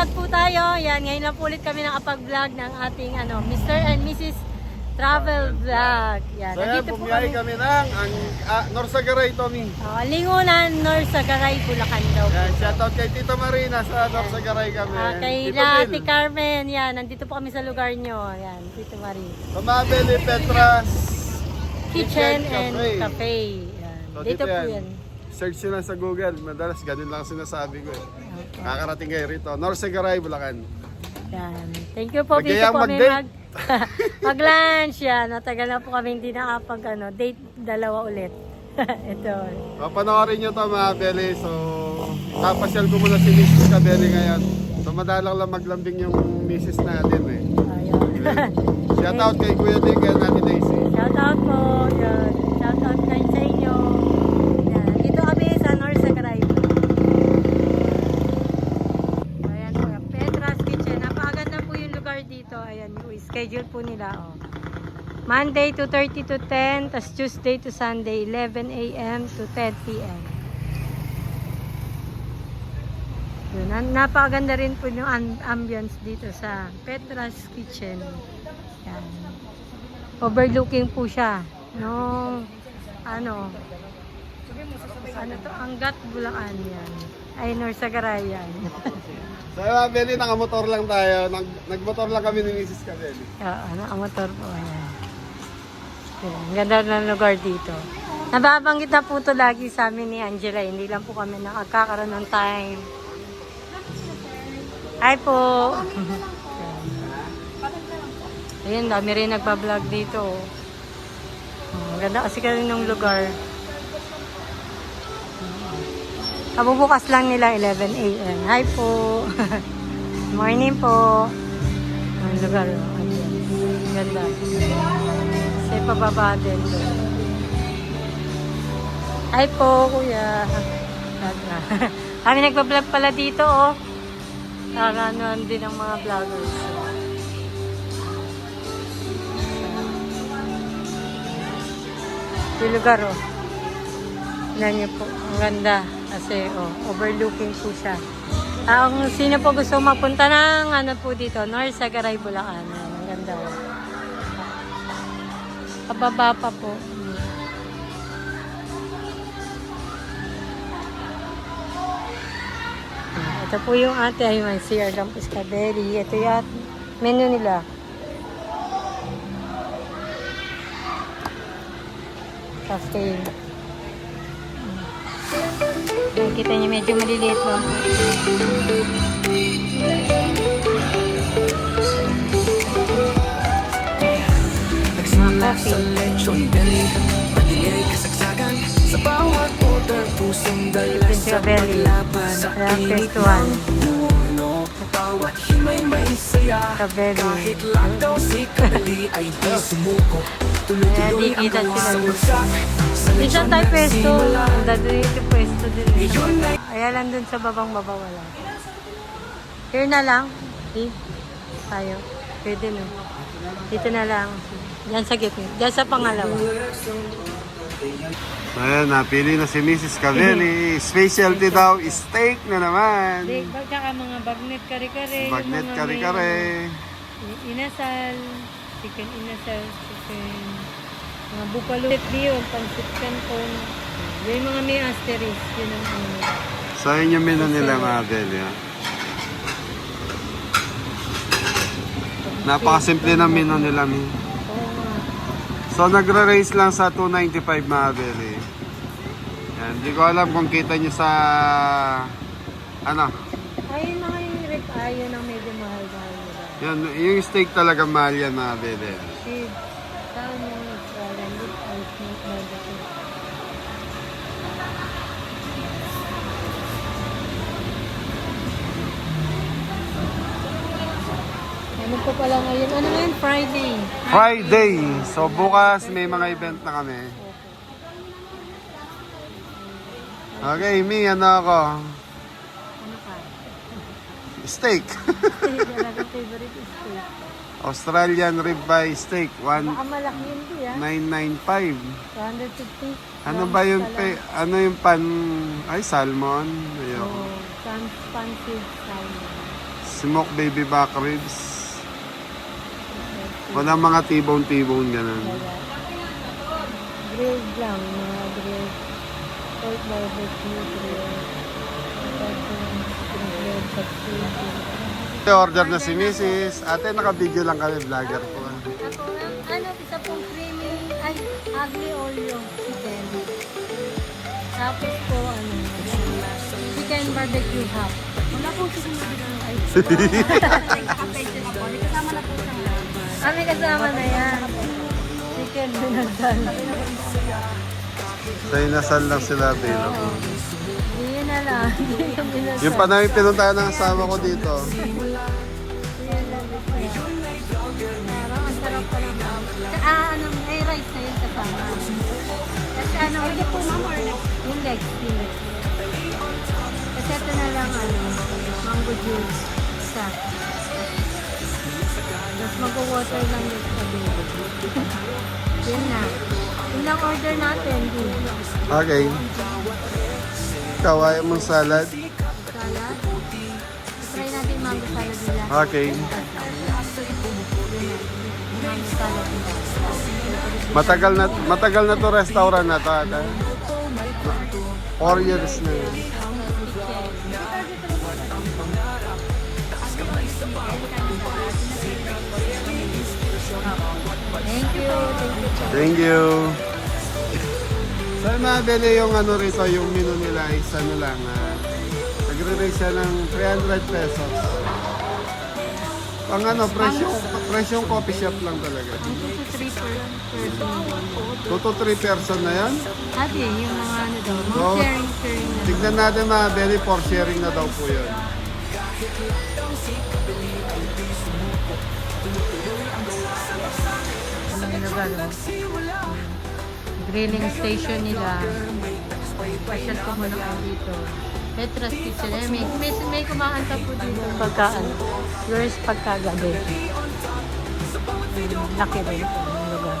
vlog po tayo. Yan, ngayon lang po ulit kami nakapag-vlog ng ating Mr. and Mrs. Travel Vlog. Yan, So yan, nandito po bumiyay kami ng Norsagaray, Tommy. Lingunan, Norsagaray, Bulacan daw po. Yan, shoutout kay Tito Marina sa Norsagaray kami. Kay Tito Ate Bill. Carmen, yan, nandito po kami sa lugar nyo. Yan, Tito Marie. Pamabili Petras Kitchen and Cafe. Yan, So, dito po yan. Search nyo lang sa Google. Madalas ganun lang sinasabi ko eh. Kakarating kayo rito. Norsagaray, Bulacan. Yan. Thank you po. Dito Magayang po kami mag-date. mag-lunch. Yan. Natagal na po kami hindi nakapag date dalawa ulit. Ito. Panoorin nyo to mga Beli. So, papasyal ko muna si Mrs. Kabeli ngayon. So, madalang lang maglambing yung Mrs. natin eh. Ayan. Shoutout kay Kuya Dick and Ate Daisy. Shout out po. Yan. Shout out kayo sa inyo. Yan. Dito kami sa Norsagaray. Ayan po. Petra's Kitchen. Napakaganda po yung lugar dito. Ayan yung schedule po nila. Oh. Monday to 30 to 10. Tapos Tuesday to Sunday 11 a.m. to 10 p.m. Yun. Napakaganda rin po yung ambience dito sa Petra's Kitchen. Yan. Overlooking po siya. No, ano to, Angat, Bulacan yan. Ay, Norsagaray yan. So mga Beli, nakamotor lang tayo. Nagmotor lang kami ni Mrs. Kabeli. Oo, nakamotor po. Ayan. Yan. Ang ganda ng lugar dito. Nababanggit na po ito lagi sa amin ni Angela. Hindi lang po kami nakakaroon ng time. Hi po. Ayun, dami rin nagpa-vlog dito. Ang ganda kasi ng lugar. Kabubukas lang nila 11 a.m. Hi po. Morning po. Ang lugar. Ang ganda. Kasi pababa din. Hi po, kuya. Kami nagpa-vlog pala dito, oh. Nakakanuan din ang mga vloggers. Yung lugar, oh. Tignan niyo po. Ang ganda. Kasi, overlooking po siya. Ang sino po gusto mapunta ng, po dito, Norsagaray, Bulacan. Ang ganda. Pababa pa po. Ito po yung ate ay may CR Campus Kabeli. Ito yung menu nila. Cafe. Kita niyo medyo maliliit lang. Sa lechon belly, pati kasagsagan sa bawat order, pusong dala sa paglaban sa init ng puno. Bawat himay may saya, kahit lang daw si Kabeli ay di sumuko. Tuloy-tuloy ang gawa sa bagsak. Minsan tayo pwesto. Dadali ito pwesto din. Kaya lang dun sa babang-baba wala. Here na lang. Tayo. Pwede no. Dito na lang. Diyan sa gitna. Diyan sa pangalawa. Ayan, napili na si Mrs. Kabeli. Specialty daw, steak na naman. Tsaka mga bagnet kare-kare. Bagnet kare-kare. Inasal. Chicken inasal. Chicken. Mga buffalo. Yun. Pancit canton. Yung mga may asterisk. Yun ang ano. So yun yung menu nila mga Beli. Napakasimple ng menu nila. So nagra-raise lang sa 295 mga Beli. Yan, hindi ko alam kung kita nyo sa ano. Ayun mga yung rip. Ayun ang medyo mahal-mahal. Yan, yung steak talaga mahal yan mga Beli. Sid. Saan yung random ice milk na dito? Ano po pala ngayon? Ano ngayon? Friday. Friday! So bukas may mga event na kami. Okay, Mi, ano ako? Ano pa? Steak. Talaga favorite is steak. Australian ribeye steak, Baka malaki yun po yan. 1995. 150. Ano ba yun? Ano yung pan... Ay, salmon. Ayoko. Oh, pancit salmon. Smoked baby back ribs. Walang mga tibong-tibong ganun. Grilled lang, mga grilled. Pork barbecue, grilled. Grilled patsy. Order na si Mrs. Ate, naka-video lang kami, vlogger po. Ako, ano, isa pong creamy, ay, ugly Oreo chicken. Tapos po, ano, chicken barbecue half. Wala po chicken barbecue. Ay, kasama na po siya. May kasama na yan. Chicken binagdal. Sa inasal lang sila, Bino. Yun na lang. Yung pa namin pinuntahan ng asawa ko dito. Parang ang sarap pa naman. Ano, may rice na yun kasama. Kasi ano, hindi po ma'am or yung legs. Kasi ito na lang, ano, mango juice. Isa. Tapos mag-water lang yung sabi. Yun na. Yun lang order natin. Okay. Ikaw, ayaw mong salad? Salad. Try natin mango salad nila. Okay. Mango salad nila. Matagal na to restaurant na to, ate. 4 years na yun. Thank you. Thank you. Saan mabili yung ano rito, yung menu nila is ano lang, nagre-rate siya ng 300 pesos. Pang ano, presyong coffee shop lang talaga. Ang 2 to 3 person. 2 to 3 person na yan. Ate, yung mga ano daw, So, mga sharing na. tignan natin mabili, for sharing na daw po yun. Ano lugar, no? Grilling station nila. Pasyal ko muna ako dito. Petra's Kitchen. May kumakanta po dito pagkaan. Yours pagkagabi. Laki rin po yung lugar.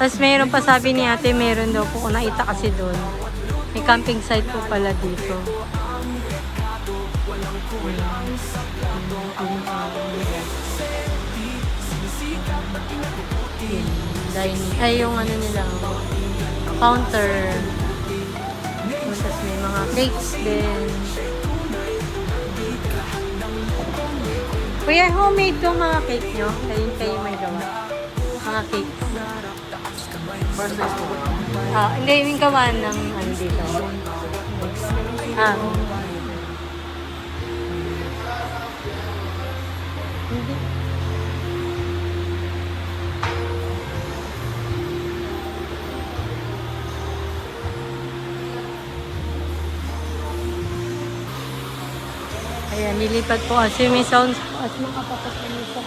Tapos mayroon pa sabi ni ate, mayroon daw po kung nakita kasi doon. May camping site po pala dito. Dining. Ay, yung ano nila, counter. Tapos may mga cakes din. Kuya, homemade to mga cake nyo? Kayo may gawa. Mga cakes. Hindi, yung gawa ng ano dito. Hindi. Ayan, nilipat po kasi may sounds po at makapapos na nito.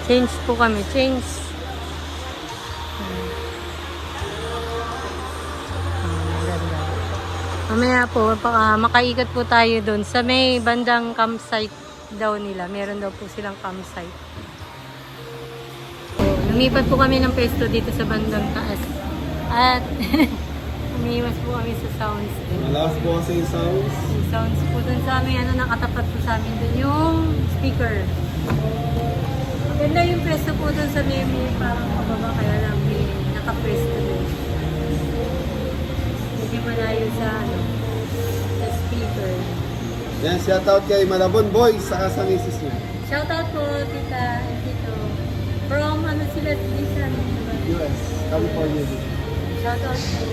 Change po kami, change. Ganda. Mamaya po, makaikot po tayo doon. Sa may bandang campsite daw nila. Meron daw po silang campsite. Lumipat po kami ng pwesto dito sa bandang taas. At umiwas po kami sa sounds din. Malakas po kasi yung sounds. Yung sounds po dun sa amin, nakatapat po sa amin dun yung speaker. Maganda yung pwesto po dun sa may parang pababa, kaya lang may nakapwesto dun. Hindi malayo sa sa speaker. Yan, shoutout kay Malabon Boys, saka sa misis niya. Shoutout po, tita, and tito. From ano sila, Lisan? US, California. Shoutout po.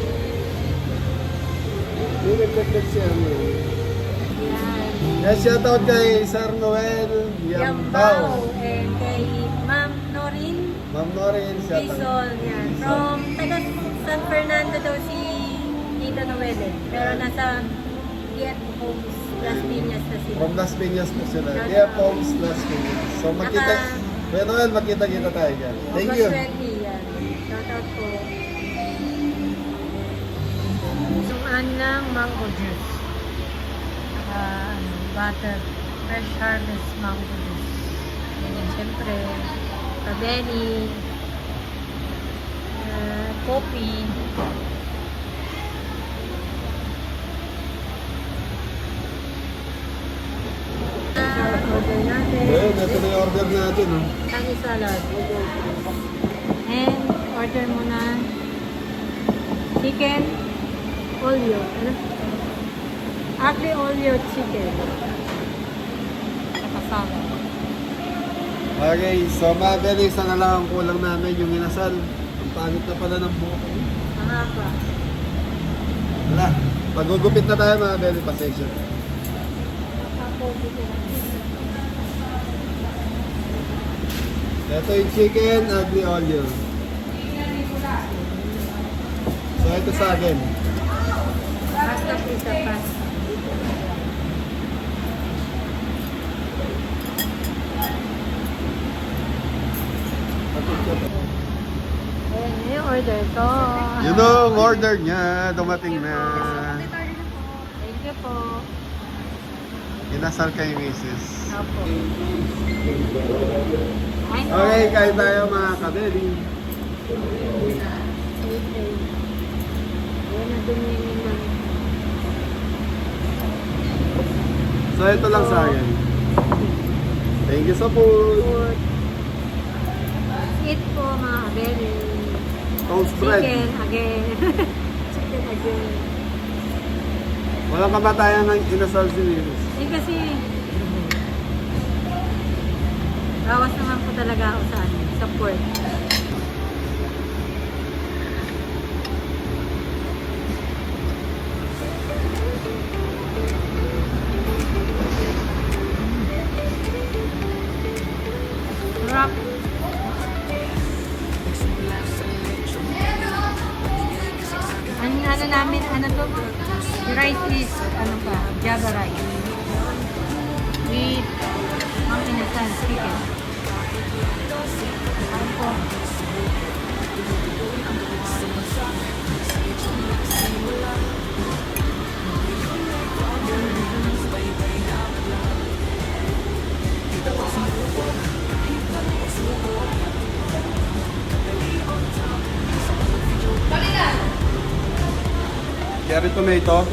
Yung nagkakit siya mo. Yan. Yan, shoutout kay Sir Noel Yambao. And kay Ma'am Norin. Ma'am Norin, shoutout. Quezon, yan. From taga San Fernando daw si Tita Noelle. Pero nasa Diet Homes, Las Piñas na sila. From Las Piñas po sila. Yeah, Poms, Las Piñas. So makita, Kuya Noel, makita-kita tayo dyan. Thank you. August 20, yan. Shoutout po. Sumaan ng mango juice. Butter. Fresh harvest mango juice. And siyempre, kabeli. Coffee. natin, oh. Sunny salad. And order mo na chicken olio. Ano? Ugly olio chicken. Kasama. Okay, so mga beli, isa na lang ang kulang namin yung inasal. Ang pangit na pala ng buhok. Mahaba. Wala, magugupit na tayo mga beli, pasensya. Ako dito. Ito yung chicken, ugly olio. So ito sa akin. Basta pizza pas. Ayan, yung order ko. Yun ang order niya, dumating na. Thank you po. Inasal kay Mrs. Opo. Ay, Okay, kain tayo mga kabeli. Ayan na dumingin lang. So ito lang sa akin. Thank you sa food. Food. Eat po mga abeli. Toast bread. Chicken again. Chicken again. Walang kamatayan ng inasal si Mrs. Eh kasi, bawas naman po talaga ako sa ano, sa pork. Sarap. Ang ano namin, ano to? The rice is, ano pa, Java rice. With ang inasal chicken. Ano po? Cherry tomato.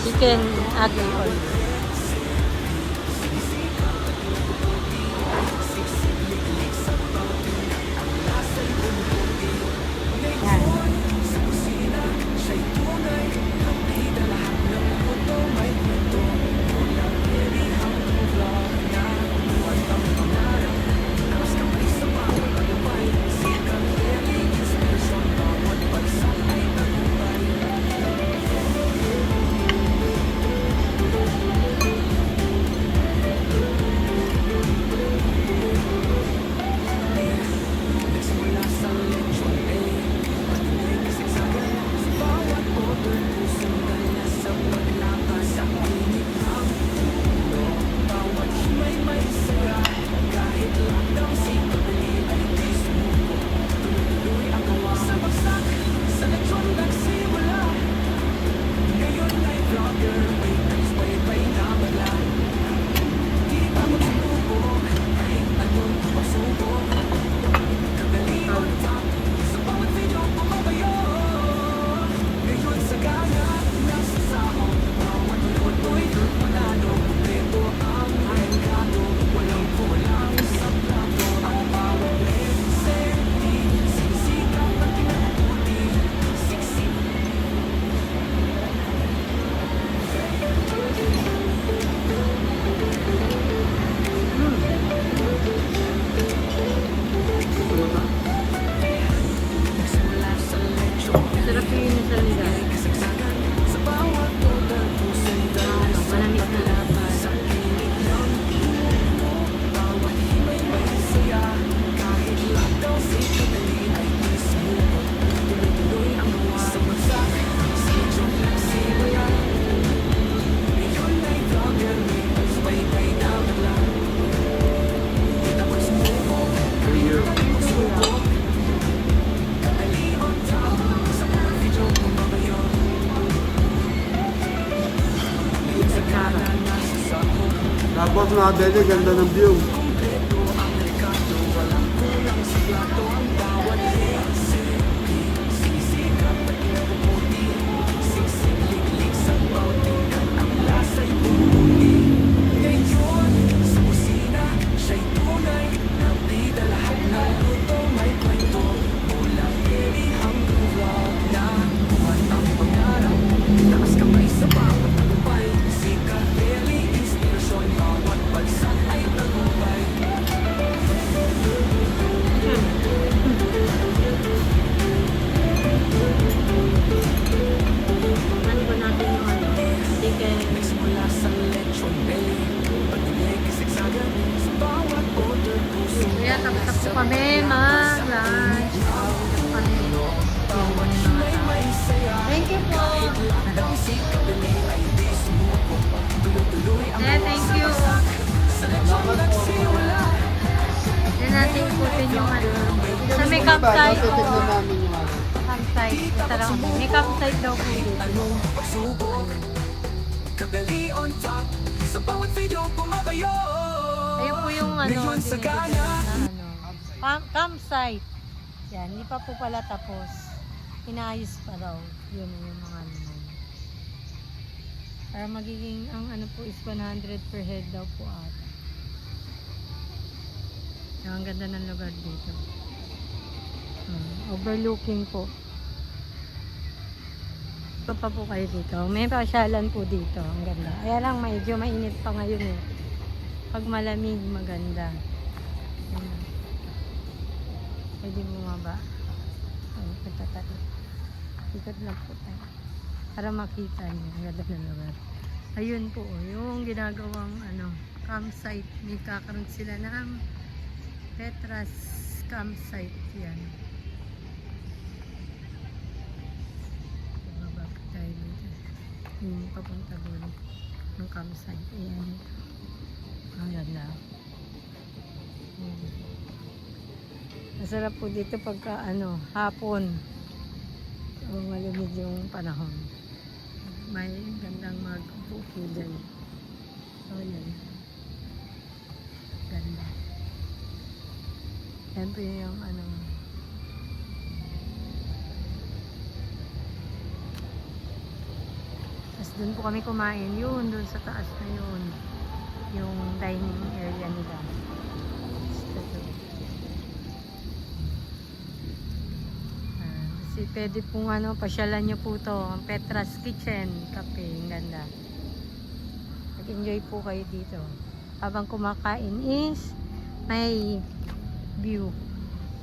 Chicken ugly oil. Yan. Sarap yung inasal nila. Ano, malamig na lang. Tapos mga beli, ganda ng view. Tapos po kami mag-lunch. Thank you po. Thank you. Then natin ikutin yung ano. Sa may campsite po. Titignan namin yung ano. Campsite. May campsite daw po dito. Kabeli on top, sa bawat video pumapayo. Ayun po yung ano. Ngayon sa gana. Campsite. Yan. Hindi pa po pala tapos. Inaayos pa raw. Yun yung mga ano. Para magiging, ang ano po is 100 per head daw po ata. Ang ganda ng lugar dito. Overlooking po. Ito pa po kayo dito. May pasyalan po dito. Ang ganda. Kaya lang medyo mainit pa ngayon eh. Pag malamig, maganda. Ayan. Pwede bumaba. Ay, patatato. Ikot lang po tayo. Para makita niyo. Ang ganda ng lugar. Ayun po, yung ginagawang ano, campsite. May kakaroon sila ng Petras campsite. Yan. Bababa po tayo dito. Yung papunta doon ng campsite. Ayan. Ang ganda. Masarap po dito pagka ano, hapon. O malamig yung panahon. May gandang mag-upo dyan. So, yan. Ganda. Yan po yung ano. Tapos dun po kami kumain. Yun, dun sa taas na yun. Yung dining area nila. Kasi pwede pong ano, pasyalan nyo po to. Ang Petras Kitchen Cafe. Ang ganda. Mag-enjoy po kayo dito. Habang kumakain is may view.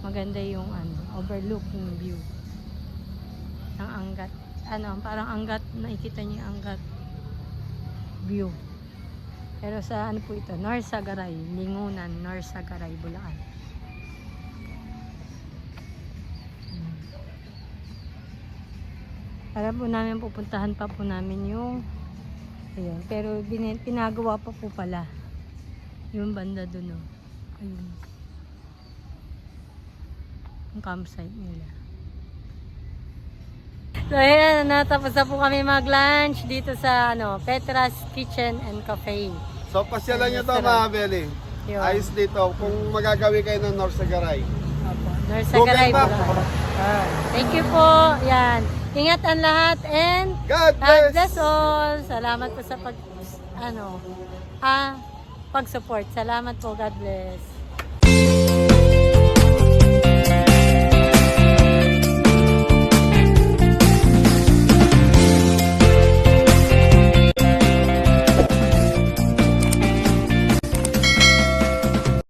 Maganda yung ano, overlooking view. Ang Angat. Ano, parang Angat. Nakikita nyo yung Angat view. Pero sa ano po ito? Norsagaray. Lingunan. Norsagaray, Bulacan. Para po namin pupuntahan pa po namin yung ayun. Pero pinagawa pa po pala yung banda dun, oh. Ayun. Yung campsite nila. So ayan, natapos na po kami mag-lunch dito sa ano, Petras Kitchen and Cafe. So, pasyalan nyo to mga Beli. Yun. Ayos dito. Kung magagawi kayo ng Norsagaray. Opo. Norsagaray. Google Map. Thank you po. Yan. Ingat ang lahat and God God bless! bless all. Salamat po sa pag-support. Salamat po. God bless.